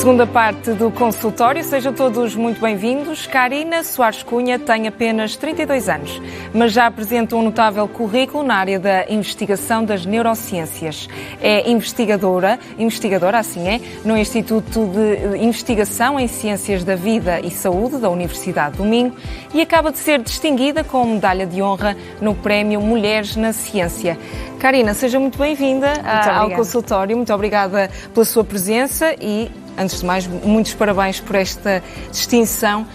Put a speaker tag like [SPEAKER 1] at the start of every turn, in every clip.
[SPEAKER 1] Segunda parte do consultório, sejam todos muito bem-vindos. Karina Soares Cunha tem apenas 32 anos, mas já apresenta um notável currículo na área da investigação das neurociências. É investigadora, assim é, no Instituto de Investigação em Ciências da Vida e Saúde da Universidade do Minho e acaba de ser distinguida com medalha de honra no Prémio Mulheres na Ciência. Karina, seja muito bem-vinda ao consultório. Muito obrigada pela sua presença e, antes de mais, muitos parabéns por esta distinção.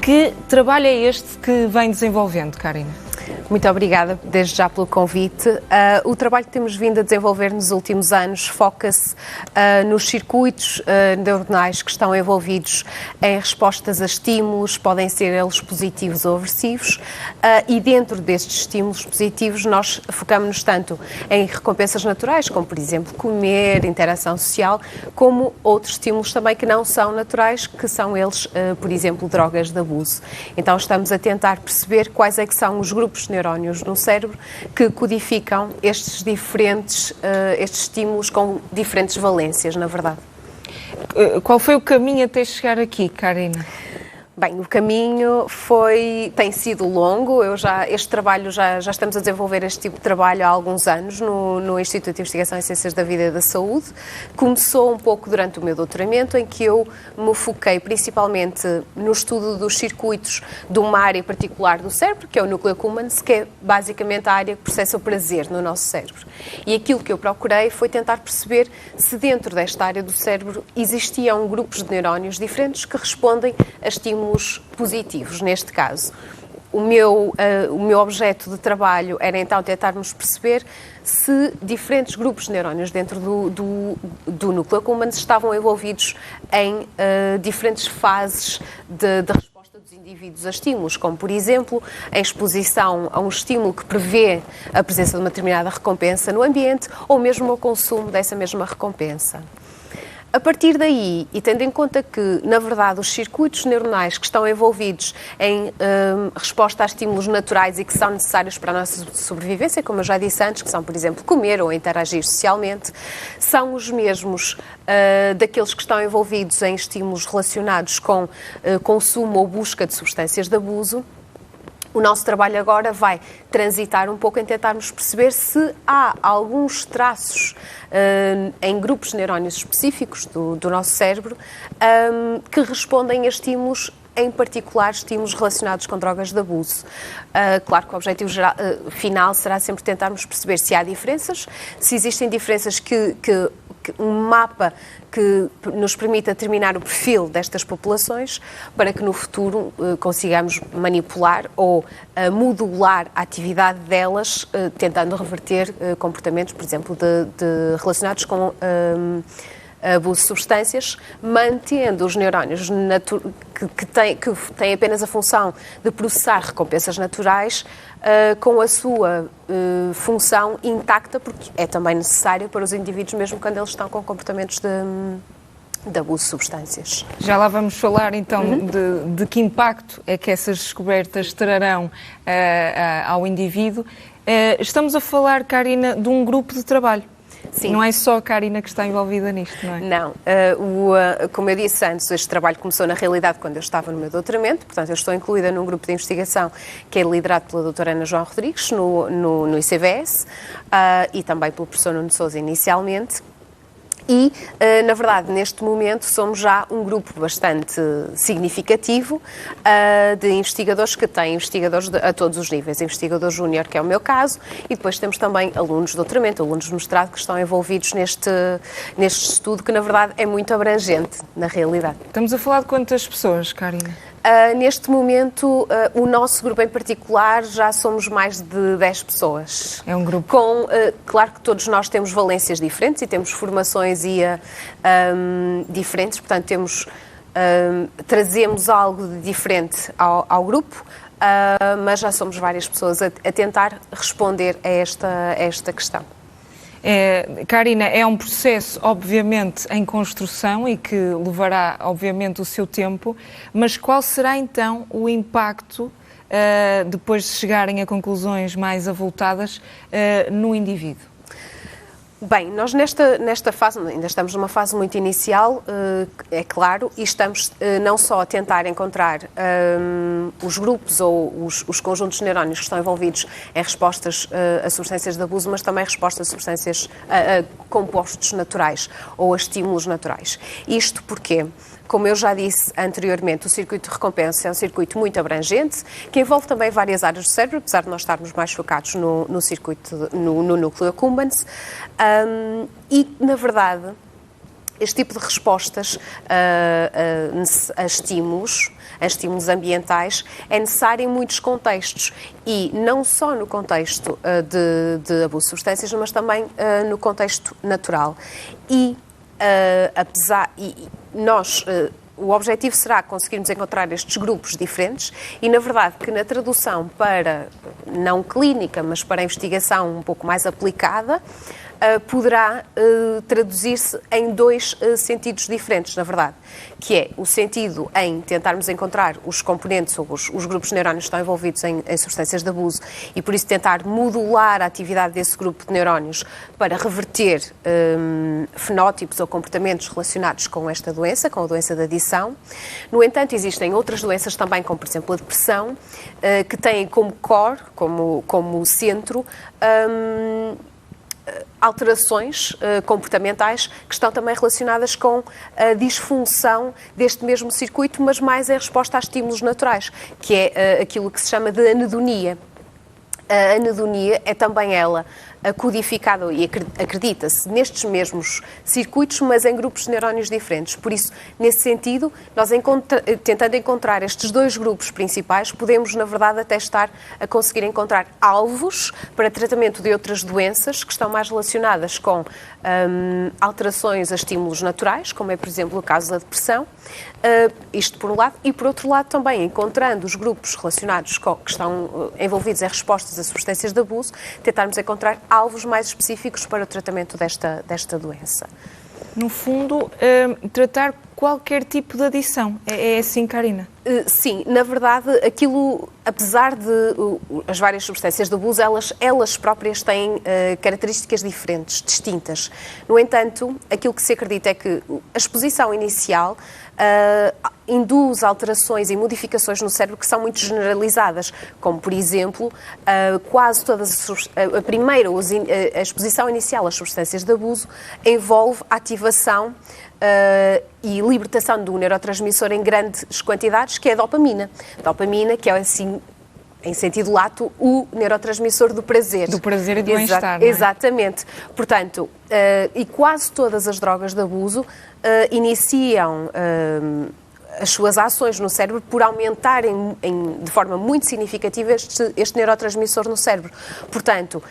[SPEAKER 1] Que trabalho é este que vem desenvolvendo, Karina?
[SPEAKER 2] Muito obrigada, desde já, pelo convite. O trabalho que temos vindo a desenvolver nos últimos anos foca-se nos circuitos neuronais que estão envolvidos em respostas a estímulos, podem ser eles positivos ou aversivos, e dentro destes estímulos positivos nós focamos-nos tanto em recompensas naturais, como, por exemplo, comer, interação social, como outros estímulos também que não são naturais, que são eles, por exemplo, drogas de abuso. Então estamos a tentar perceber quais é que são os grupos neurónios no cérebro que codificam estes diferentes estímulos com diferentes valências, na verdade.
[SPEAKER 1] Qual foi o caminho até chegar aqui, Karina?
[SPEAKER 2] Bem, o caminho tem sido longo. Este trabalho, já estamos a desenvolver este tipo de trabalho há alguns anos no Instituto de Investigação em Ciências da Vida e da Saúde. Começou um pouco durante o meu doutoramento, em que eu me foquei principalmente no estudo dos circuitos de uma área particular do cérebro, que é o núcleo accumbens, que é basicamente a área que processa o prazer no nosso cérebro. E aquilo que eu procurei foi tentar perceber se dentro desta área do cérebro existiam grupos de neurónios diferentes que respondem a estímulos positivos, neste caso. O meu objeto de trabalho era então tentarmos perceber se diferentes grupos de neurónios dentro do núcleo accumbens estavam envolvidos em diferentes fases de resposta dos indivíduos a estímulos, como, por exemplo, em exposição a um estímulo que prevê a presença de uma determinada recompensa no ambiente ou mesmo o consumo dessa mesma recompensa. A partir daí, e tendo em conta que, na verdade, os circuitos neuronais que estão envolvidos em resposta a estímulos naturais e que são necessários para a nossa sobrevivência, como eu já disse antes, que são, por exemplo, comer ou interagir socialmente, são os mesmos daqueles que estão envolvidos em estímulos relacionados com consumo ou busca de substâncias de abuso. O nosso trabalho agora vai transitar um pouco em tentarmos perceber se há alguns traços em grupos de neurónios específicos do nosso cérebro que respondem a estímulos, em particular estímulos relacionados com drogas de abuso. Claro que o objetivo final será sempre tentarmos perceber se há diferenças, se existem diferenças que um mapa que nos permita determinar o perfil destas populações para que no futuro consigamos manipular ou modular a atividade delas, tentando reverter comportamentos, por exemplo, relacionados com abuso de substâncias, mantendo os neurónios que têm apenas a função de processar recompensas naturais com a sua função intacta, porque é também necessário para os indivíduos, mesmo quando eles estão com comportamentos de abuso de substâncias.
[SPEAKER 1] Já lá vamos falar, então, de que impacto é que essas descobertas trarão ao indivíduo. Estamos a falar, Karina, de um grupo de trabalho.
[SPEAKER 2] Sim.
[SPEAKER 1] Não é só a Karina que está envolvida nisto, não é?
[SPEAKER 2] Não. Como eu disse antes, este trabalho começou na realidade quando eu estava no meu doutoramento, portanto eu estou incluída num grupo de investigação que é liderado pela doutora Ana João Rodrigues, no ICVS, e também pelo professor Nuno Sousa inicialmente. E, na verdade, neste momento somos já um grupo bastante significativo de investigadores que têm investigadores a todos os níveis. Investigador júnior, que é o meu caso, e depois temos também alunos de doutoramento, alunos de mestrado que estão envolvidos neste estudo, que na verdade é muito abrangente, na realidade.
[SPEAKER 1] Estamos a falar de quantas pessoas, Karina?
[SPEAKER 2] Neste momento, o nosso grupo em particular, já somos mais de 10 pessoas.
[SPEAKER 1] É um grupo.
[SPEAKER 2] Claro que todos nós temos valências diferentes e temos formações diferentes, portanto trazemos algo de diferente ao grupo, mas já somos várias pessoas a tentar responder a esta questão.
[SPEAKER 1] Karina, é um processo, obviamente, em construção e que levará, obviamente, o seu tempo, mas qual será, então, o impacto, depois de chegarem a conclusões mais avultadas, no indivíduo?
[SPEAKER 2] Bem, nós nesta fase, ainda estamos numa fase muito inicial, é claro, e estamos não só a tentar encontrar os grupos ou os conjuntos de neurónios que estão envolvidos em respostas a substâncias de abuso, mas também respostas a substâncias, a compostos naturais ou a estímulos naturais. Isto porque, como eu já disse anteriormente, o circuito de recompensa é um circuito muito abrangente, que envolve também várias áreas do cérebro, apesar de nós estarmos mais focados no circuito, no núcleo accumbens. E, na verdade, este tipo de respostas a estímulos ambientais, é necessário em muitos contextos. E não só no contexto de abuso de substâncias, mas também no contexto natural. E o objetivo será conseguirmos encontrar estes grupos diferentes e, na verdade, que na tradução para, não clínica, mas para a investigação um pouco mais aplicada, poderá traduzir-se em dois sentidos diferentes, na verdade, que é o sentido em tentarmos encontrar os componentes ou os grupos de neurónios que estão envolvidos em substâncias de abuso e, por isso, tentar modular a atividade desse grupo de neurónios para reverter fenótipos ou comportamentos relacionados com esta doença, com a doença da adição. No entanto, existem outras doenças também, como, por exemplo, a depressão, que têm como core, como centro, alterações comportamentais que estão também relacionadas com a disfunção deste mesmo circuito, mas mais em resposta a estímulos naturais, que é aquilo que se chama de anedonia. A anedonia é também ela codificada e acredita-se nestes mesmos circuitos, mas em grupos de neurónios diferentes. Por isso, nesse sentido, nós tentando encontrar estes dois grupos principais, podemos, na verdade, até estar a conseguir encontrar alvos para tratamento de outras doenças que estão mais relacionadas com alterações a estímulos naturais, como é, por exemplo, o caso da depressão, isto por um lado, e por outro lado também encontrando os grupos relacionados que estão envolvidos em respostas a substâncias de abuso, tentarmos encontrar alvos mais específicos para o tratamento desta doença.
[SPEAKER 1] No fundo, tratar qualquer tipo de adição. É assim, Karina?
[SPEAKER 2] Sim, na verdade, aquilo, apesar de as várias substâncias de abuso, elas próprias têm características diferentes, distintas. No entanto, aquilo que se acredita é que a exposição inicial induz alterações e modificações no cérebro que são muito generalizadas, como, por exemplo, quase todas a exposição inicial às substâncias de abuso envolve ativação e libertação do neurotransmissor em grandes quantidades, que é a dopamina. Dopamina, que é, assim, em sentido lato, o neurotransmissor do prazer.
[SPEAKER 1] Do prazer e do bem-estar, não é?
[SPEAKER 2] Exatamente. Portanto, e quase todas as drogas de abuso iniciam as suas ações no cérebro por aumentarem de forma muito significativa este neurotransmissor no cérebro. Portanto,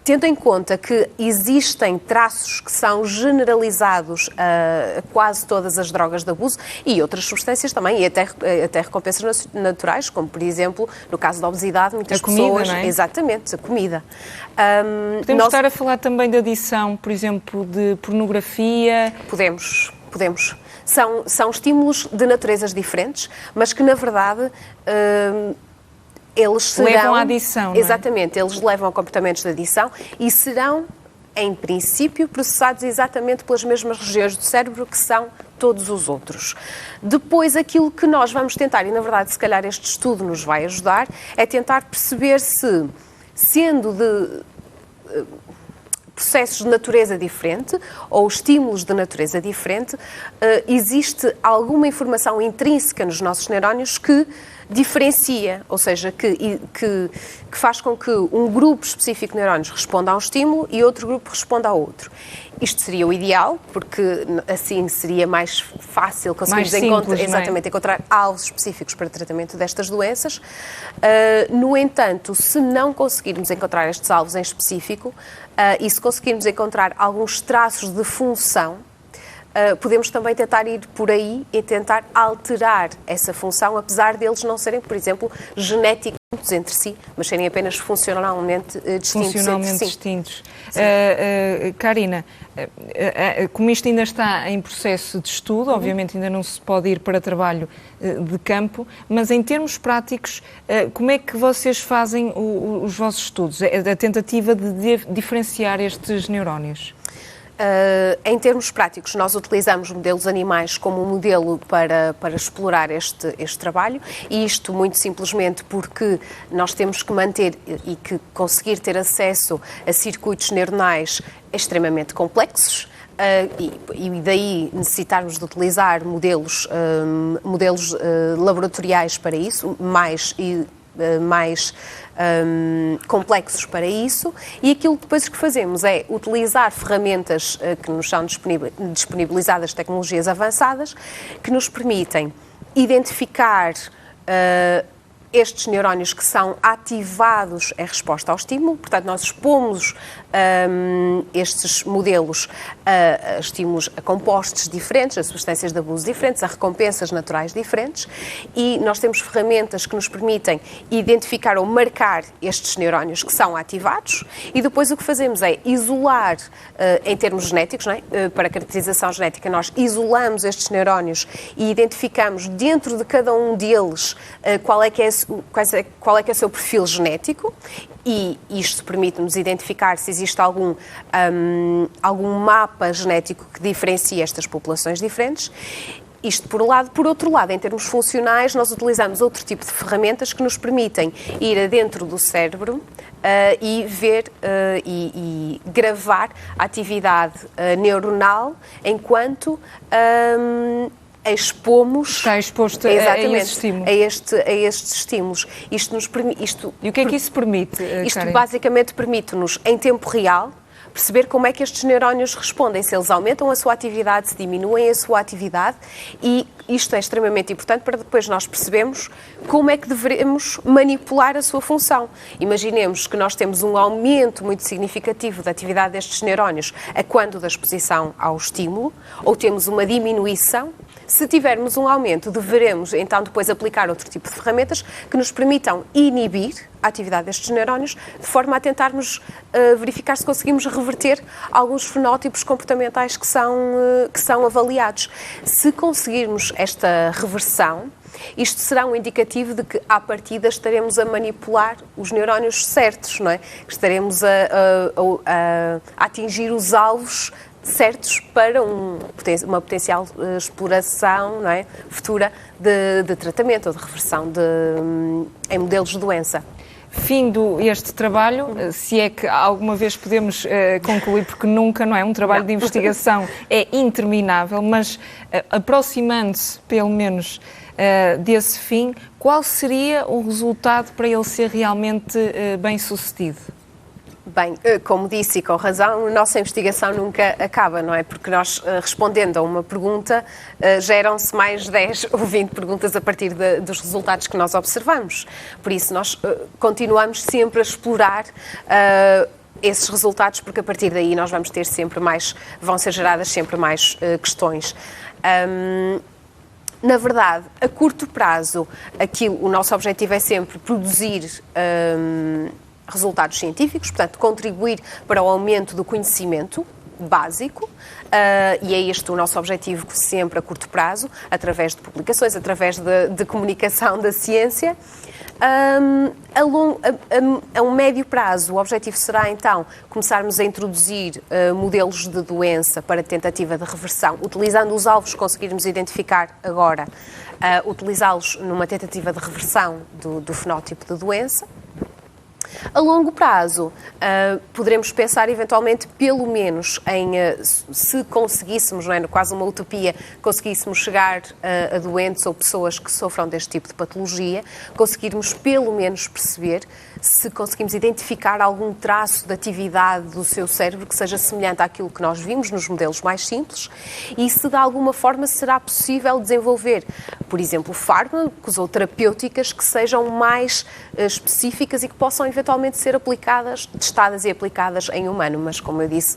[SPEAKER 2] tendo em conta que existem traços que são generalizados a quase todas as drogas de abuso e outras substâncias também, e até recompensas naturais, como, por exemplo, no caso da obesidade, muitas pessoas...
[SPEAKER 1] Não é?
[SPEAKER 2] Exatamente, a comida.
[SPEAKER 1] Podemos estar a falar também de adição, por exemplo, de pornografia?
[SPEAKER 2] Podemos. São estímulos de naturezas diferentes, mas que, na verdade... eles serão...
[SPEAKER 1] Levam à adição, não é?
[SPEAKER 2] Exatamente, eles levam a comportamentos de adição e serão, em princípio, processados exatamente pelas mesmas regiões do cérebro que são todos os outros. Depois, aquilo que nós vamos tentar, e na verdade, se calhar este estudo nos vai ajudar, é tentar perceber se, sendo de processos de natureza diferente ou estímulos de natureza diferente, existe alguma informação intrínseca nos nossos neurónios que diferencia, ou seja, que faz com que um grupo específico de neurónios responda a um estímulo e outro grupo responda a outro. Isto seria o ideal, porque assim seria mais fácil conseguirmos encontrar alvos específicos para tratamento destas doenças. No entanto, se não conseguirmos encontrar estes alvos em específico e se conseguirmos encontrar alguns traços de função podemos também tentar ir por aí e tentar alterar essa função, apesar deles não serem, por exemplo, geneticamente entre si, mas serem apenas funcionalmente distintos.
[SPEAKER 1] Funcionalmente distintos. Karina, como isto ainda está em processo de estudo, obviamente ainda não se pode ir para trabalho de campo, mas em termos práticos, como é que vocês fazem os vossos estudos? A tentativa de diferenciar estes neurónios?
[SPEAKER 2] Em termos práticos, nós utilizamos modelos animais como modelo para explorar este trabalho, e isto muito simplesmente porque nós temos que manter e que conseguir ter acesso a circuitos neuronais extremamente complexos. E daí necessitarmos de utilizar modelos laboratoriais para isso, mais complexos para isso, e aquilo que depois que fazemos é utilizar ferramentas que nos são disponibilizadas, tecnologias avançadas, que nos permitem identificar estes neurónios que são ativados em resposta ao estímulo. Portanto, nós expomos estes modelos a estímulos, a compostos diferentes, a substâncias de abuso diferentes, a recompensas naturais diferentes, e nós temos ferramentas que nos permitem identificar ou marcar estes neurónios que são ativados, e depois o que fazemos é isolar, em termos genéticos, não é? Para caracterização genética, nós isolamos estes neurónios e identificamos dentro de cada um deles qual é que é o seu perfil genético, e isto permite-nos identificar se existe algum mapa genético que diferencia estas populações diferentes. Isto por um lado. Por outro lado, em termos funcionais, nós utilizamos outro tipo de ferramentas que nos permitem ir adentro do cérebro e ver e gravar a atividade neuronal enquanto expomos...
[SPEAKER 1] Está exposto a esses estímulos.
[SPEAKER 2] A estes estímulos. Isto nos permite...
[SPEAKER 1] E o que é que isso permite,
[SPEAKER 2] Isto
[SPEAKER 1] Karen?
[SPEAKER 2] basicamente permite-nos, em tempo real, perceber como é que estes neurónios respondem, se eles aumentam a sua atividade, se diminuem a sua atividade, e isto é extremamente importante para depois nós percebermos como é que devemos manipular a sua função. Imaginemos que nós temos um aumento muito significativo da atividade destes neurónios a quando da exposição ao estímulo, ou temos uma diminuição. Se tivermos um aumento, deveremos então depois aplicar outro tipo de ferramentas que nos permitam inibir a atividade destes neurónios, de forma a tentarmos verificar se conseguimos reverter alguns fenótipos comportamentais que são avaliados. Se conseguirmos esta reversão, isto será um indicativo de que, à partida, estaremos a manipular os neurónios certos, não é? Estaremos a atingir os alvos certos para uma potencial exploração, não é, futura de tratamento ou de reversão em modelos de doença.
[SPEAKER 1] Findo este trabalho, se é que alguma vez podemos concluir, porque nunca, não é? Um trabalho de investigação é interminável, mas aproximando-se, pelo menos, desse fim, qual seria o resultado para ele ser realmente bem-sucedido?
[SPEAKER 2] Bem, como disse e com razão, a nossa investigação nunca acaba, não é? Porque nós, respondendo a uma pergunta, geram-se mais 10 ou 20 perguntas a partir dos resultados que nós observamos. Por isso, nós continuamos sempre a explorar esses resultados, porque a partir daí nós vamos ter sempre mais, vão ser geradas sempre mais questões. Na verdade, a curto prazo, o nosso objetivo é sempre produzir resultados científicos, portanto, contribuir para o aumento do conhecimento básico, e é este o nosso objetivo sempre a curto prazo, através de publicações, através de comunicação da ciência. A um médio prazo, o objetivo será, então, começarmos a introduzir modelos de doença para tentativa de reversão, utilizando os alvos que conseguirmos identificar agora, utilizá-los numa tentativa de reversão do fenótipo de doença. A longo prazo, poderemos pensar eventualmente, pelo menos, em se conseguíssemos, não é, quase uma utopia, conseguíssemos chegar a doentes ou pessoas que sofram deste tipo de patologia, conseguirmos pelo menos perceber se conseguimos identificar algum traço de atividade do seu cérebro que seja semelhante àquilo que nós vimos nos modelos mais simples e se de alguma forma será possível desenvolver, por exemplo, fármacos ou terapêuticas que sejam mais específicas e que possam eventualmente ser aplicadas, testadas e aplicadas em humano. Mas, como eu disse,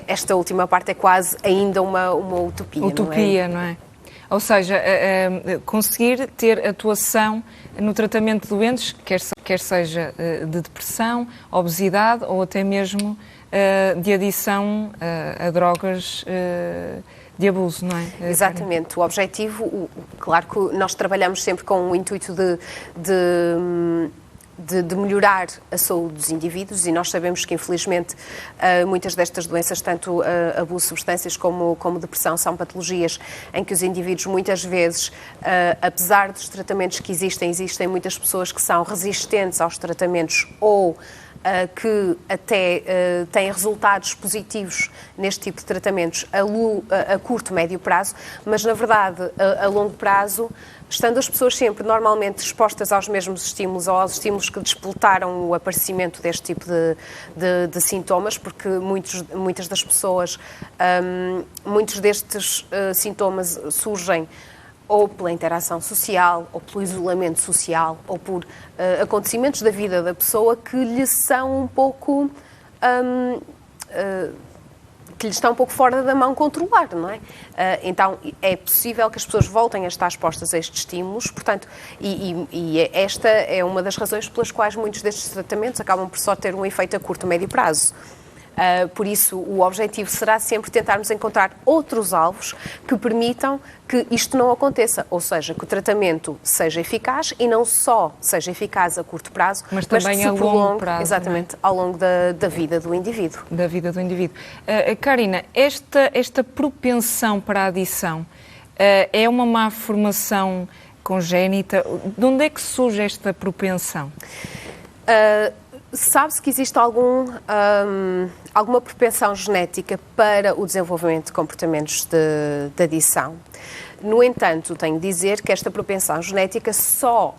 [SPEAKER 2] esta última parte é quase ainda uma utopia.
[SPEAKER 1] Utopia, não é? Ou seja, conseguir ter atuação no tratamento de doentes, quer seja de depressão, obesidade ou até mesmo de adição a drogas de abuso, não é?
[SPEAKER 2] Exatamente. O objetivo, claro que nós trabalhamos sempre com o intuito de melhorar a saúde dos indivíduos e nós sabemos que, infelizmente, muitas destas doenças, tanto abuso de substâncias como depressão, são patologias em que os indivíduos, muitas vezes, apesar dos tratamentos que existem muitas pessoas que são resistentes aos tratamentos ou que até têm resultados positivos neste tipo de tratamentos a curto, médio prazo, mas, na verdade, a longo prazo, estando as pessoas sempre normalmente expostas aos mesmos estímulos ou aos estímulos que despoltaram o aparecimento deste tipo de sintomas, porque muitas das pessoas, muitos destes sintomas surgem ou pela interação social, ou pelo isolamento social, ou por acontecimentos da vida da pessoa que lhe são um pouco... que lhe está um pouco fora da mão controlar, não é? Então, é possível que as pessoas voltem a estar expostas a estes estímulos, portanto, e esta é uma das razões pelas quais muitos destes tratamentos acabam por só ter um efeito a curto, médio prazo. Por isso, o objetivo será sempre tentarmos encontrar outros alvos que permitam que isto não aconteça, ou seja, que o tratamento seja eficaz e não só seja eficaz a curto prazo,
[SPEAKER 1] mas também a longo prazo.
[SPEAKER 2] Exatamente, ao longo da vida do indivíduo.
[SPEAKER 1] Da vida do indivíduo. Karina, esta propensão para a adição é uma má formação congénita? De onde é que surge esta propensão?
[SPEAKER 2] Sabe-se que existe alguma propensão genética para o desenvolvimento de comportamentos de adição. No entanto, tenho de dizer que esta propensão genética só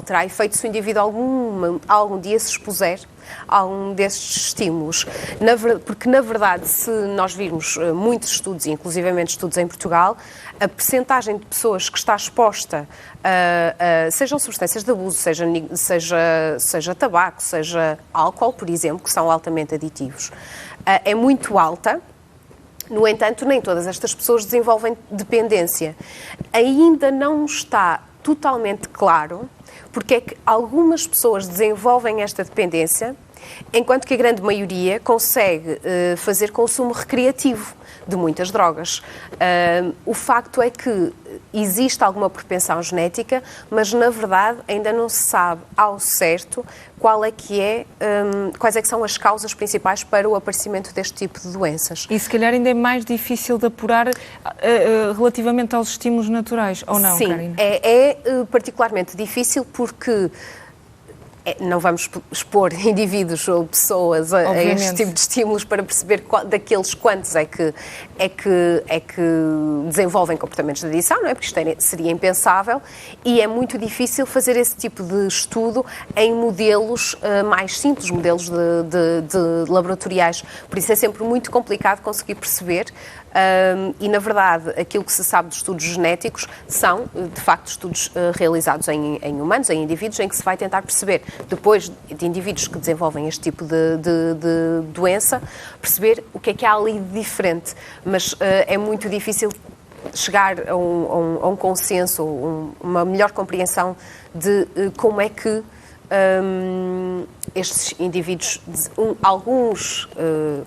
[SPEAKER 2] terá efeito se o indivíduo algum dia se expuser a algum destes estímulos. Porque, na verdade, se nós virmos muitos estudos, inclusivamente estudos em Portugal, a percentagem de pessoas que está exposta sejam substâncias de abuso, seja tabaco, seja álcool, por exemplo, que são altamente aditivos, é muito alta. No entanto, nem todas estas pessoas desenvolvem dependência. Ainda não está totalmente claro porque é que algumas pessoas desenvolvem esta dependência, enquanto que a grande maioria consegue fazer consumo recreativo de muitas drogas. O facto é que existe alguma propensão genética, mas na verdade ainda não se sabe ao certo quais é que são as causas principais para o aparecimento deste tipo de doenças.
[SPEAKER 1] E se calhar ainda é mais difícil de apurar relativamente aos estímulos naturais, ou não,
[SPEAKER 2] Sim,
[SPEAKER 1] Karina?
[SPEAKER 2] é particularmente difícil porque não vamos expor indivíduos ou pessoas a este tipo de estímulos para perceber daqueles quantos é que desenvolvem comportamentos de adição, não é? Porque isto seria impensável e é muito difícil fazer esse tipo de estudo em modelos mais simples, modelos de laboratoriais. Por isso é sempre muito complicado conseguir perceber. E, na verdade, aquilo que se sabe dos estudos genéticos são, de facto, estudos realizados em humanos, em indivíduos, em que se vai tentar perceber, depois de indivíduos que desenvolvem este tipo de doença, perceber o que há ali de diferente. Mas é muito difícil chegar a um consenso, uma melhor compreensão de como é que estes indivíduos,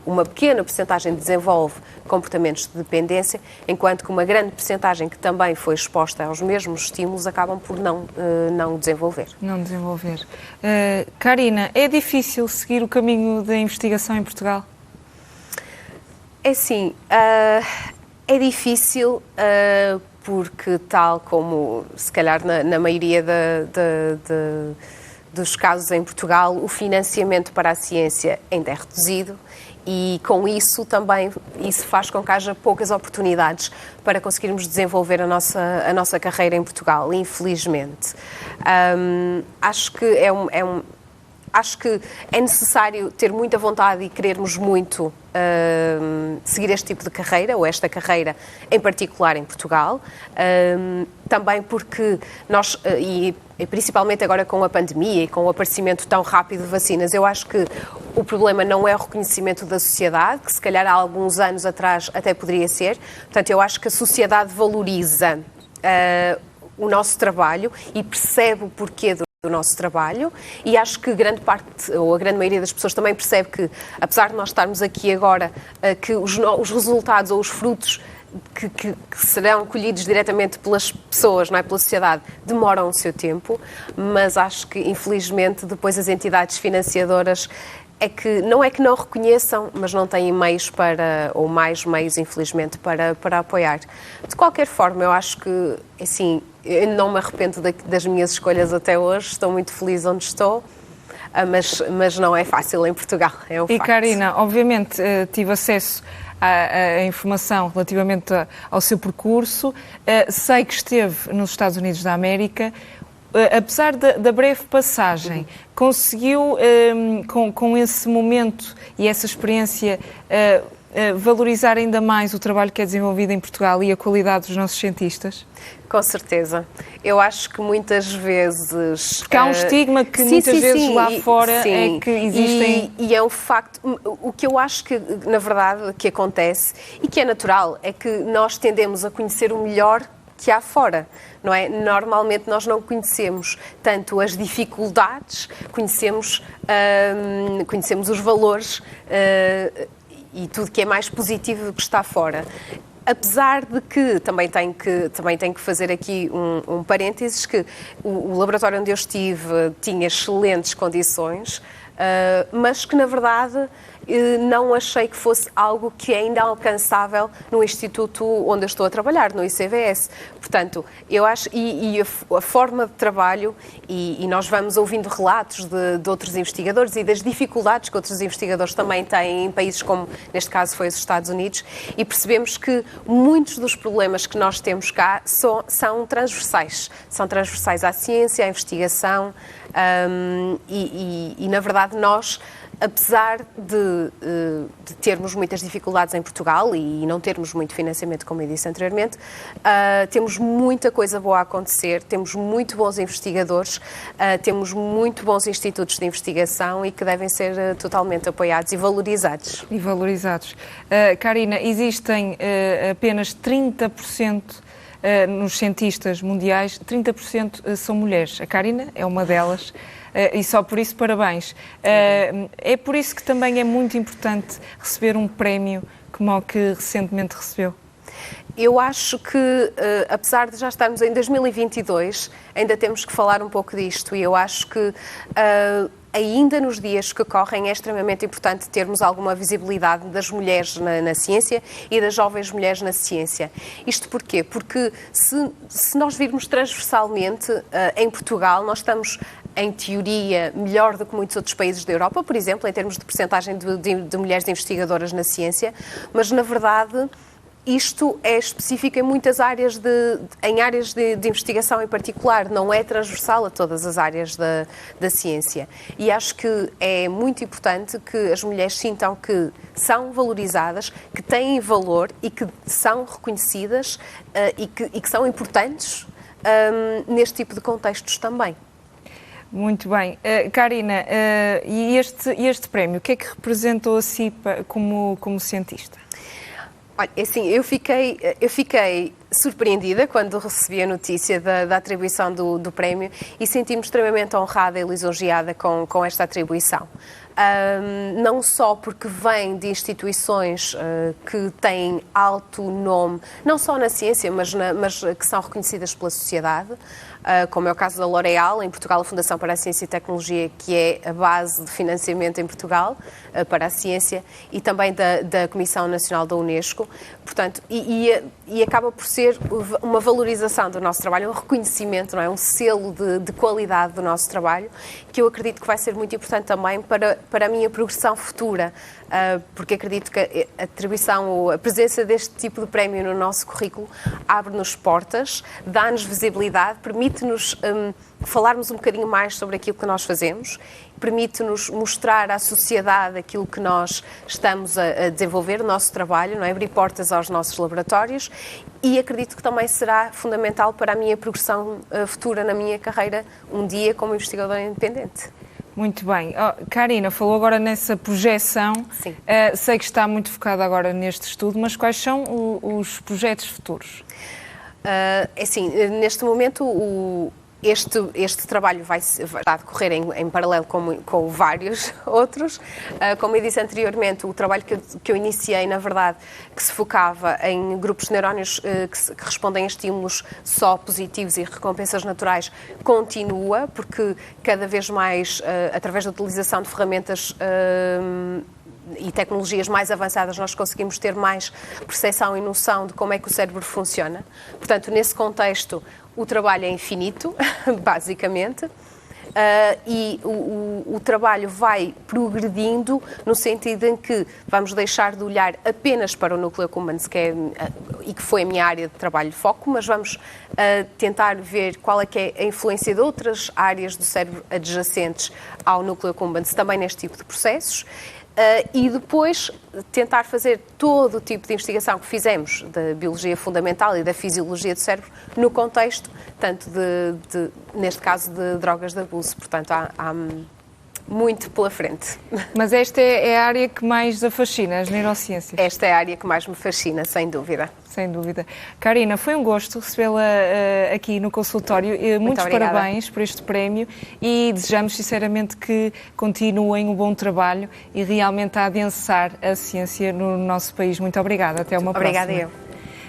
[SPEAKER 2] uma pequena percentagem desenvolve comportamentos de dependência, enquanto que uma grande percentagem que também foi exposta aos mesmos estímulos acabam por não desenvolver.
[SPEAKER 1] Não desenvolver. Karina, é difícil seguir o caminho da investigação em Portugal?
[SPEAKER 2] É sim, é difícil porque, tal como se calhar na maioria dos casos em Portugal, o financiamento para a ciência ainda é reduzido E com isso também, isso faz com que haja poucas oportunidades para conseguirmos desenvolver a nossa carreira em Portugal, infelizmente. Acho que acho que é necessário ter muita vontade e querermos muito seguir este tipo de carreira, ou esta carreira em particular em Portugal. Também porque nós, e principalmente agora com a pandemia e com o aparecimento tão rápido de vacinas, eu acho que o problema não é o reconhecimento da sociedade, que se calhar há alguns anos atrás até poderia ser. Portanto, eu acho que a sociedade valoriza o nosso trabalho e percebe o porquê do nosso trabalho, e acho que grande parte, ou a grande maioria das pessoas também percebe que, apesar de nós estarmos aqui agora, que os resultados ou os frutos que serão colhidos diretamente pelas pessoas, não é, pela sociedade, demoram o seu tempo, mas acho que, infelizmente, depois as entidades financiadoras não é que não reconheçam, mas não têm meios ou mais meios, infelizmente, para apoiar. De qualquer forma, eu acho que, assim, eu não me arrependo das minhas escolhas até hoje, estou muito feliz onde estou, mas não é fácil em Portugal, é um facto.
[SPEAKER 1] E Karina, obviamente tive acesso à informação relativamente ao seu percurso, sei que esteve nos Estados Unidos da América. Apesar da breve passagem, conseguiu, com esse momento e essa experiência, valorizar ainda mais o trabalho que é desenvolvido em Portugal e a qualidade dos nossos cientistas?
[SPEAKER 2] Com certeza. Eu acho que muitas vezes...
[SPEAKER 1] Porque há um estigma que muitas vezes lá fora é que existem...
[SPEAKER 2] E é um facto... O que eu acho que, na verdade, que acontece, e que é natural, é que nós tendemos a conhecer o melhor que há fora, não é? Normalmente nós não conhecemos tanto as dificuldades, conhecemos os valores e tudo que é mais positivo do que está fora. Apesar de que também tenho que fazer aqui um parênteses, que o laboratório onde eu estive tinha excelentes condições, mas que, na verdade, não achei que fosse algo que é ainda alcançável no instituto onde eu estou a trabalhar, no ICVS. Portanto, eu acho, e a forma de trabalho, e nós vamos ouvindo relatos de outros investigadores e das dificuldades que outros investigadores também têm em países como, neste caso, foi os Estados Unidos, e percebemos que muitos dos problemas que nós temos cá são transversais. São transversais à ciência, à investigação, e na verdade, nós, apesar de termos muitas dificuldades em Portugal e não termos muito financiamento, como eu disse anteriormente, temos muita coisa boa a acontecer, temos muito bons investigadores, temos muito bons institutos de investigação e que devem ser totalmente apoiados e valorizados.
[SPEAKER 1] Karina, existem apenas 30% nos cientistas mundiais, 30% são mulheres. A Karina é uma delas. E só por isso, parabéns. É por isso que também é muito importante receber um prémio como o que recentemente recebeu.
[SPEAKER 2] Eu acho que, apesar de já estarmos em 2022, ainda temos que falar um pouco disto, e eu acho que ainda nos dias que correm é extremamente importante termos alguma visibilidade das mulheres na ciência e das jovens mulheres na ciência. Isto porquê? Porque se nós virmos transversalmente, em Portugal, nós estamos, em teoria, melhor do que muitos outros países da Europa, por exemplo, em termos de percentagem de mulheres investigadoras na ciência, mas, na verdade, isto é específico em muitas áreas, em áreas de investigação em particular, não é transversal a todas as áreas da ciência. E acho que é muito importante que as mulheres sintam que são valorizadas, que têm valor e que são reconhecidas e que são importantes neste tipo de contextos também.
[SPEAKER 1] Muito bem. Karina, e este prémio, o que é que representou a si como cientista?
[SPEAKER 2] Olha, assim, eu fiquei surpreendida quando recebi a notícia da atribuição do prémio e senti-me extremamente honrada e lisonjeada com esta atribuição. Não só porque vem de instituições que têm alto nome, não só na ciência, mas que são reconhecidas pela sociedade, como é o caso da L'Oréal, em Portugal, a Fundação para a Ciência e Tecnologia, que é a base de financiamento em Portugal para a ciência, e também da Comissão Nacional da Unesco. Portanto, e acaba por ser uma valorização do nosso trabalho, um reconhecimento, não é? Um selo de qualidade do nosso trabalho, que eu acredito que vai ser muito importante também para a minha progressão futura porque acredito que a atribuição ou a presença deste tipo de prémio no nosso currículo abre-nos portas, dá-nos visibilidade, permite-nos falarmos um bocadinho mais sobre aquilo que nós fazemos, permite-nos mostrar à sociedade aquilo que nós estamos a desenvolver, o nosso trabalho, não é? Abrir portas aos nossos laboratórios, e acredito que também será fundamental para a minha progressão futura na minha carreira, um dia como investigadora independente.
[SPEAKER 1] Muito bem. Karina, falou agora nessa projeção.
[SPEAKER 2] Sim.
[SPEAKER 1] Sei que está muito focada agora neste estudo, mas quais são os projetos futuros?
[SPEAKER 2] Assim, neste momento este trabalho vai decorrer em paralelo com vários outros. Como eu disse anteriormente, o trabalho que eu iniciei, na verdade, que se focava em grupos de neurónios que respondem a estímulos só positivos e recompensas naturais, continua, porque cada vez mais, através da utilização de ferramentas e tecnologias mais avançadas, nós conseguimos ter mais percepção e noção de como é que o cérebro funciona. Portanto, nesse contexto, o trabalho é infinito, basicamente, e o trabalho vai progredindo no sentido em que vamos deixar de olhar apenas para o núcleo accumbens, e que foi a minha área de trabalho de foco, mas vamos tentar ver qual é que é a influência de outras áreas do cérebro adjacentes ao núcleo accumbens também neste tipo de processos. E depois tentar fazer todo o tipo de investigação que fizemos da biologia fundamental e da fisiologia do cérebro no contexto, tanto neste caso, de drogas de abuso. Portanto, há muito pela frente.
[SPEAKER 1] Mas esta é a área que mais a fascina, as neurociências?
[SPEAKER 2] Esta é a área que mais me fascina, sem dúvida.
[SPEAKER 1] Sem dúvida. Karina, foi um gosto recebê-la aqui no consultório. Muitos parabéns por este prémio e desejamos sinceramente que continuem o bom trabalho e realmente a adensar a ciência no nosso país. Muito obrigada. Até uma próxima.
[SPEAKER 2] Obrigada eu.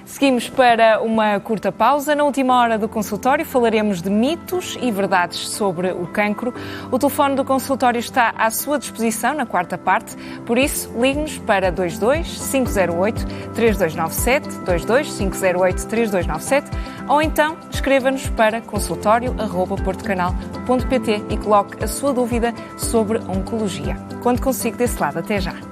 [SPEAKER 1] Seguimos para uma curta pausa. Na última hora do consultório falaremos de mitos e verdades sobre o cancro. O telefone do consultório está à sua disposição na quarta parte, por isso ligue-nos para 22 508 3297, 22 508 3297 ou então escreva-nos para consultório@portocanal.pt e coloque a sua dúvida sobre oncologia. Conto consigo desse lado. Até já.